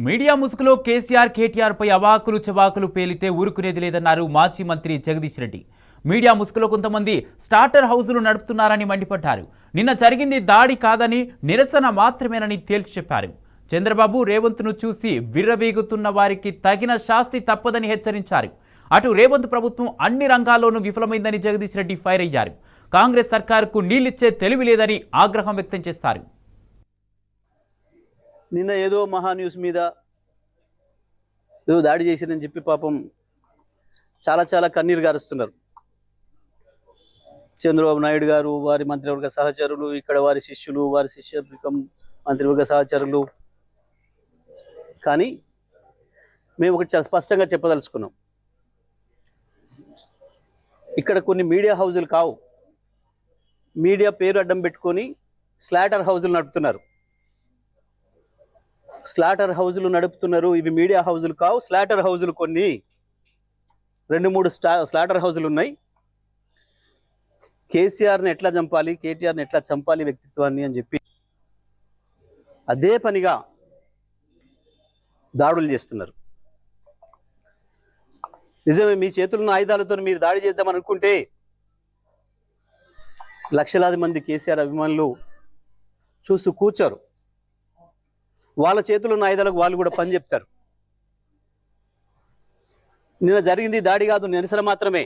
Media ముసుగులో కేసీఆర్ కేటీఆర్ పై అవాకులు చవాకులు పేలితే ఊరుకునేది లేదన్నారు మాజీ మంత్రి జగదీష్ రెడ్డి. మీడియా ముసుగులో కొంతమంది స్టార్టర్ హౌజులు నడుపుతున్నారని మండిపడ్డారు. నిన్న జరిగింది దాడి కాదని, నిరసన మాత్రమేనని తేల్చి చెప్పారు. చంద్రబాబు రేవంత్ను చూసి విర్రవీగుతున్న వారికి తగిన శాస్తి తప్పదని హెచ్చరించారు. అటు రేవంత్ ప్రభుత్వం అన్ని రంగాల్లోనూ విఫలమైందని జగదీష్ రెడ్డి ఫైర్ అయ్యారు. కాంగ్రెస్ సర్కారుకు నీళ్లిచ్చే తెలివి లేదని ఆగ్రహం వ్యక్తం చేస్తారు. నిన్న ఏదో మహా న్యూస్ మీద ఏదో దాడి చేసిరని చెప్పి పాపం చాలా కన్నీరు గారుస్తున్నారు. చంద్రబాబు నాయుడు గారు, వారి మంత్రివర్గ సహచరులు, ఇక్కడ వారి శిష్యులు, వారి శిష్యవర్గం మంత్రివర్గ సహచరులు. కానీ మేము ఒకటి చాలా స్పష్టంగా చెప్పదలుచుకున్నాం. ఇక్కడ కొన్ని మీడియా హౌజులు కావు, మీడియా పేరు అడ్డం పెట్టుకొని స్లాటర్ హౌజులు నడుపుతున్నారు. స్లాటర్ హౌజులు నడుపుతున్నారు. ఇవి మీడియా హౌజులు కావు, స్లాటర్ హౌజులు. కొన్ని 2-3 స్లాటర్ హౌజులు ఉన్నాయి. కేసీఆర్ని ఎట్లా చంపాలి, కేటీఆర్ని ఎట్లా చంపాలి వ్యక్తిత్వాన్ని అని చెప్పి అదే పనిగా దాడులు చేస్తున్నారు. నిజమే, మీ చేతుల్లో ఆయుధాలతో మీరు దాడి చేద్దామని అనుకుంటే లక్షలాది మంది కేసీఆర్ అభిమానులు చూస్తూ కూర్చోరు. వాళ్ళ చేతుల్లో ఉన్న ఆయుధాలకు వాళ్ళు కూడా పని చెప్తారు. నిన్న జరిగింది దాడి కాదు, నిరసన మాత్రమే.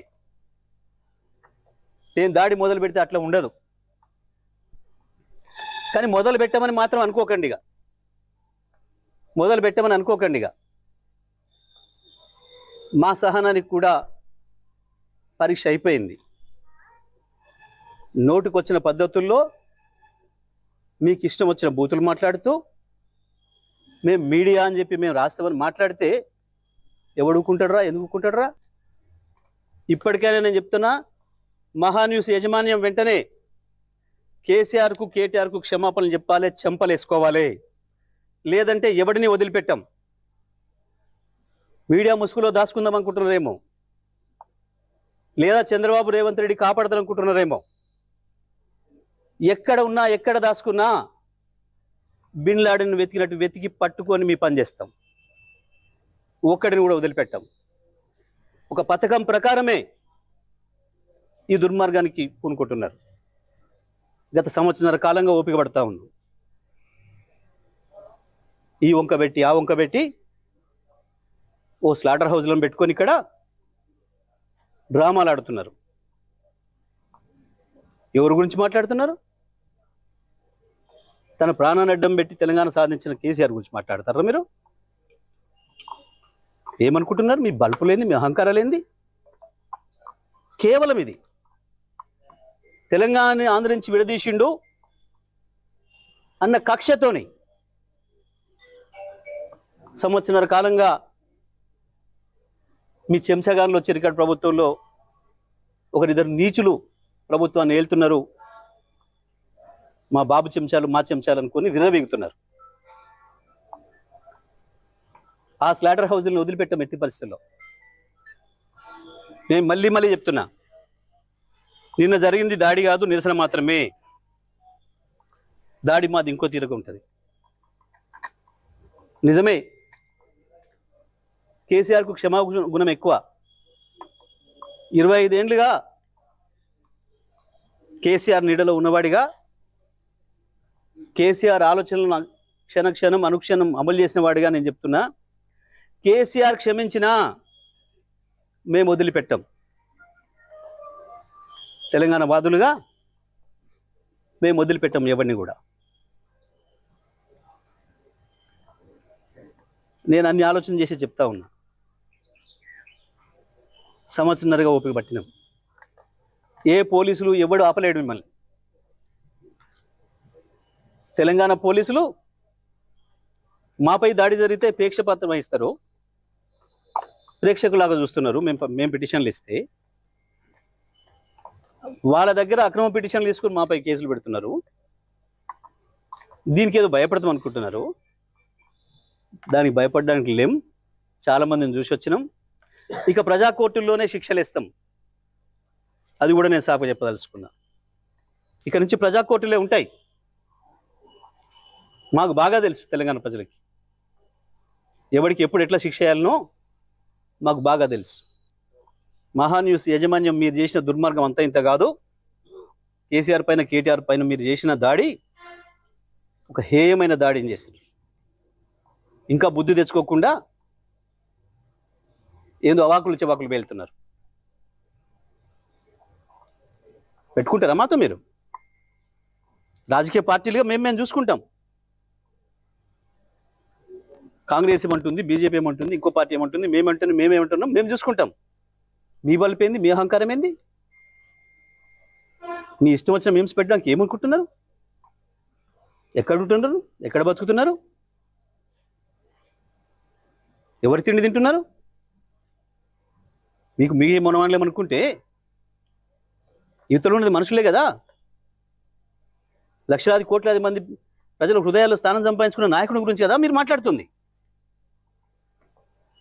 నేను దాడి మొదలు పెడితే అట్లా ఉండదు. కానీ మొదలు పెట్టమని మాత్రం అనుకోకండిగా, మొదలు పెట్టమని అనుకోకండిగా. మా సహనానికి కూడా పరీక్ష అయిపోయింది. నోటికొచ్చిన పద్ధతుల్లో మీకు ఇష్టం వచ్చిన బూతులు మాట్లాడుతూ మేము మీడియా అని చెప్పి మేము రాస్తామని మాట్లాడితే ఎవడు ఊరుకుంటాడురా, ఎందుకు ఊరుకుంటాడురా? ఇప్పటికైనా నేను చెప్తున్నా, మహాన్యూస్ యాజమాన్యం వెంటనే కేసీఆర్కు కేటీఆర్కు క్షమాపణలు చెప్పాలి, చెంపలేసుకోవాలి. లేదంటే ఎవడిని వదిలిపెట్టాం. మీడియా ముసుగులో దాచుకుందాం అనుకుంటున్నారేమో, లేదా చంద్రబాబు రేవంత్ రెడ్డి కాపాడతారనుకుంటున్నారేమో. ఎక్కడ ఉన్నా, ఎక్కడ దాచుకున్నా బిన్ లాడెన్ వెతికినట్టు వెతికి పట్టుకొని మీ పని చేస్తాం. ఒక్కడిని కూడా వదిలిపెట్టాం. ఒక పథకం ప్రకారమే ఈ దుర్మార్గానికి పూనుకుంటున్నారు. గత సంవత్సరాల కాలంగా ఓపిక పడతా ఉన్నాం. ఈ వంక పెట్టి ఆ వంక పెట్టి ఓ స్లాటర్ హౌస్లను పెట్టుకొని ఇక్కడ డ్రామాలు ఆడుతున్నారు. ఎవరి గురించి మాట్లాడుతున్నారు? తన ప్రాణాన్ని అడ్డం పెట్టి తెలంగాణ సాధించిన కేసీఆర్ గురించి మాట్లాడతారా మీరు? ఏమనుకుంటున్నారు? మీ బల్పులేంది, మీ అహంకారాలేంది? కేవలం ఇది తెలంగాణని ఆంధ్ర నుంచి విడదీసిండు అన్న కక్షతోని సంవత్సరాల కాలంగా మీ చెంచగాన్లు వచ్చి రికార్డు ప్రభుత్వంలో ఒకరిద్దరు నీచులు ప్రభుత్వాన్ని ఏలుతున్నారు. మా బాబు చెంచాలు, మా చెంచాలు అనుకొని విర్రవీగుతున్నారు. ఆ స్లాటర్ హౌజులను వదిలిపెట్టాం ఎట్టి పరిస్థితుల్లో. నేను మళ్ళీ చెప్తున్నా, నిన్న జరిగింది దాడి కాదు, నిరసన మాత్రమే. దాడి మాది ఇంకో తీరుగా ఉంటుంది. నిజమే, కేసీఆర్కు క్షమాగుణం ఎక్కువ. 25 ఏళ్ళుగా కేసీఆర్ నీడలో ఉన్నవాడిగా, కేసీఆర్ ఆలోచనలను క్షణక్షణం అనుక్షణం అమలు చేసిన వాడిగా నేను చెప్తున్నా, కేసీఆర్ క్షమించినా మేము వదిలిపెట్టాం. తెలంగాణ వాదులుగా మేము వదిలిపెట్టాం ఎవరిని కూడా. నేను అన్ని ఆలోచన చేసి చెప్తా ఉన్నా. సంవత్సరంన్నరగా ఓపిక పట్టినాం. ఏ పోలీసులు ఎవడు ఆపలేడు మిమ్మల్ని. తెలంగాణ పోలీసులు మాపై దాడి జరిగితే ప్రేక్షపాత్రం వహిస్తారు, ప్రేక్షకులాగా చూస్తున్నారు. మేము పిటిషన్లు ఇస్తే వాళ్ళ దగ్గర అక్రమ పిటిషన్లు తీసుకుని మాపై కేసులు పెడుతున్నారు. దీనికి ఏదో భయపడతాం అనుకుంటున్నారు. దానికి భయపడడానికి లేం. చాలామందిని చూసి వచ్చినాం. ఇక ప్రజా కోర్టుల్లోనే శిక్షలు ఇస్తాం. అది కూడా నేను సాకు చెప్పదలుచుకున్నా. ఇక నుంచి ప్రజా కోర్టులే ఉంటాయి. మాకు బాగా తెలుసు తెలంగాణ ప్రజలకి. ఎవరికి ఎప్పుడు ఎట్లా శిక్ష చేయాలనో మాకు బాగా తెలుసు. మహాన్యూస్ యాజమాన్యం మీరు చేసిన దుర్మార్గం అంతా ఇంత కాదు. కేసీఆర్ పైన కేటీఆర్ పైన మీరు చేసిన దాడి ఒక హేయమైన దాడిని చేశారు. ఇంకా బుద్ధి తెచ్చుకోకుండా ఏందో అవాకులు చెవాకులు పేలుతున్నారు. పెట్టుకుంటారా మాతో మీరు? రాజకీయ పార్టీలుగా మేము చూసుకుంటాం. కాంగ్రెస్ ఏమంటుంది, బీజేపీ ఏమంటుంది, ఇంకో పార్టీ ఏమంటుంది, మేమేమంటున్నాం, మేము చూసుకుంటాం. మీ బలిపోయింది, మీ అహంకారం ఏంది? మీ ఇష్టం వచ్చిన మేమ్స్ పెట్టడానికి ఏమనుకుంటున్నారు? ఎక్కడ ఉంటున్నారు? ఎక్కడ బతుకుతున్నారు? ఎవరి తిండి తింటున్నారు? మీకు మీ మనవాళ్ళేమనుకుంటే యువతలో ఉన్నది మనుషులే కదా. లక్షలాది కోట్లాది మంది ప్రజల హృదయాల్లో స్థానం సంపాదించుకున్న నాయకుడి గురించి కదా మీరు మాట్లాడుతుంది.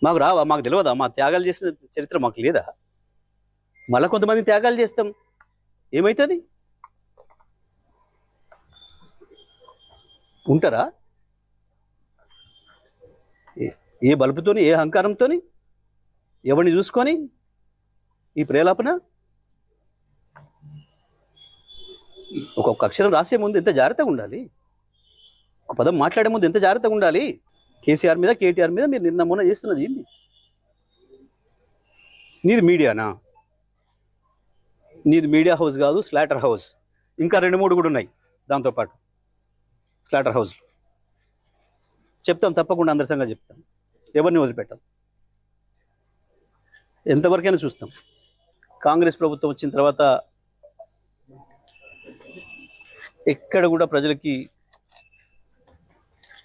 మాకు రావా? మాకు తెలియదా? మా త్యాగాలు చేసిన చరిత్ర మాకు లేదా? మళ్ళీ కొంతమంది త్యాగాలు చేస్తాం, ఏమవుతుంది? ఉంటారా? ఏ బలుపుతోని, ఏ అహంకారంతోని, ఎవరిని చూసుకొని ఈ ప్రేలాపన? ఒక్కొక్క అక్షరం రాసే ముందు ఎంత జాగ్రత్తగా ఉండాలి, ఒక పదం మాట్లాడే ముందు ఎంత జాగ్రత్తగా ఉండాలి. కేసీఆర్ మీద, కేటీఆర్ మీద మీరు నిన్న మొన్న చేస్తున్నది ఏంది? నీది మీడియానా? నీది మీడియా హౌస్ కాదు, స్లాటర్ హౌస్. ఇంకా 2-3 కూడా ఉన్నాయి దాంతోపాటు స్లాటర్ హౌస్లు. చెప్తాం, తప్పకుండా అందరి సంగతి చెప్తాం. ఎవరిని వదిలిపెట్టాం, ఎంతవరకైనా చూస్తాం. కాంగ్రెస్ ప్రభుత్వం వచ్చిన తర్వాత ఎక్కడ కూడా ప్రజలకి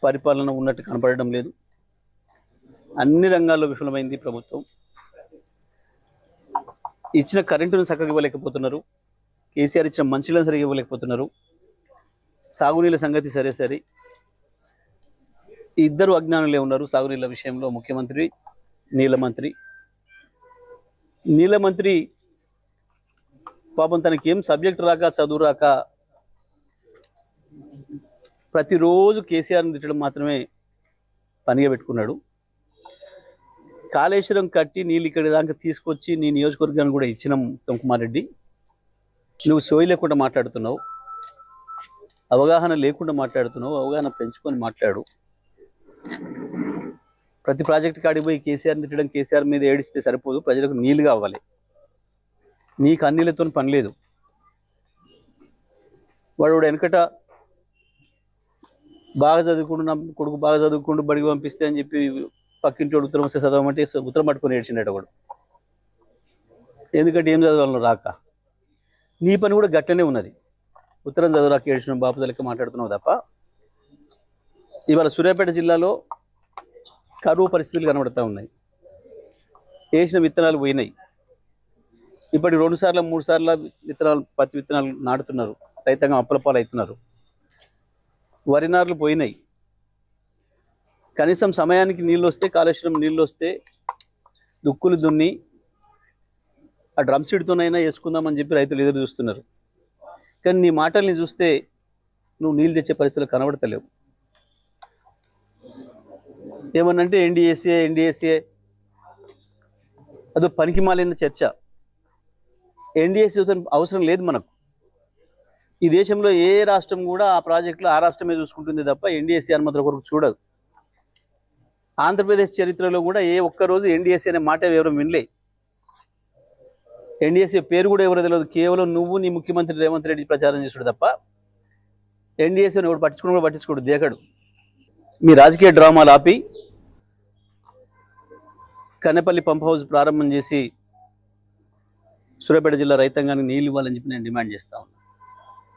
పరిపాలన ఉన్నట్టు కనపడడం లేదు. అన్ని రంగాల్లో విఫలమైంది ప్రభుత్వం. ఇచ్చిన కరెంటును చక్కగా ఇవ్వలేకపోతున్నారు. కేసీఆర్ ఇచ్చిన మంచిలను సరిగా ఇవ్వలేకపోతున్నారు. సాగునీళ్ళ సంగతి సరే. ఇద్దరు అజ్ఞానులే ఉన్నారు సాగునీళ్ళ విషయంలో, ముఖ్యమంత్రి, నీళ్ళ మంత్రి పాపం తనకి ఏం సబ్జెక్ట్ రాక, చదువు రాక ప్రతిరోజు కేసీఆర్ని తిట్టడం మాత్రమే పనిగా పెట్టుకున్నాడు. కాళేశ్వరం కట్టి నీళ్ళు ఇక్కడి దాకా తీసుకొచ్చి నీ నియోజకవర్గాన్ని కూడా ఇచ్చినాం ఉత్తమ్ కుమార్ రెడ్డి. నువ్వు సోయి లేకుండా మాట్లాడుతున్నావు, అవగాహన లేకుండా మాట్లాడుతున్నావు. అవగాహన పెంచుకొని మాట్లాడు. ప్రతి ప్రాజెక్టు కాడికి పోయి కేసీఆర్ని తిట్టడం, కేసీఆర్ మీద ఏడిస్తే సరిపోదు. ప్రజలకు నీళ్ళు కావాలి. నీకు అన్నిలతో పని లేదు. వాడు వెనకట బాగా చదువుకుంటున్నా కొడుకు బాగా చదువుకుంటూ బడికి పంపిస్తే అని చెప్పి పక్కింటి ఉత్తరం వస్తే చదవమంటే ఉత్తరం పట్టుకొని ఏడ్చిండట వాడు. ఎందుకంటే ఏం చదవాలను రాక. నీ పని కూడా గట్టనే ఉన్నది. ఉత్తరం చదువురాక ఏడ్చిన బాపుద లెక్క మాట్లాడుతున్నావు తప్ప. ఇవాళ సూర్యాపేట జిల్లాలో కరువు పరిస్థితులు కనబడుతూ ఉన్నాయి. వేసిన విత్తనాలు పోయినాయి. ఇప్పటికి 2 సార్లు 3 సార్లు విత్తనాలు, పత్తి విత్తనాలు నాటుతున్నారు. రైతాంగం అప్పుల పాలు అవుతున్నారు. వరి నార్లు పోయినాయి. కనీసం సమయానికి నీళ్ళు వస్తే, కాళేశ్వరం నీళ్ళు వస్తే దుక్కులు దున్ని ఆ డ్రమ్ సీడ్తోనైనా వేసుకుందామని చెప్పి రైతులు ఎదురు చూస్తున్నారు. కానీ నీ మాటల్ని చూస్తే నువ్వు నీళ్ళు తెచ్చే పరిస్థితులు కనబడతలేవు. ఏమన్నంటే ఎన్డీఏసీ అదో పనికి మాలిన చర్చ. ఎన్డీఏసీ అవసరం లేదు మనకు. ఈ దేశంలో ఏ రాష్ట్రం కూడా ఆ ప్రాజెక్టులో ఆ రాష్ట్రమే చూసుకుంటుంది తప్ప ఎన్డీఏసీ అనుమతుల కొరకు చూడదు. ఆంధ్రప్రదేశ్ చరిత్రలో కూడా ఏ ఒక్కరోజు ఎన్డీఏసీ అనే మాట ఎవరు వినలే. ఎన్డీఏసీ పేరు కూడా ఎవరో తెలియదు. కేవలం నువ్వు, నీ ముఖ్యమంత్రి రేవంత్ రెడ్డి ప్రచారం చేసుడు తప్ప ఎన్డీఏసీని ఎవరు పట్టించుకోడు దేకడు. మీ రాజకీయ డ్రామాలు ఆపి కన్నెపల్లి పంప్ హౌస్ ప్రారంభం చేసి సూర్యాపేట జిల్లా రైతాంగానికి నీళ్ళు ఇవ్వాలని చెప్పి నేను డిమాండ్ చేస్తా ఉన్నాను.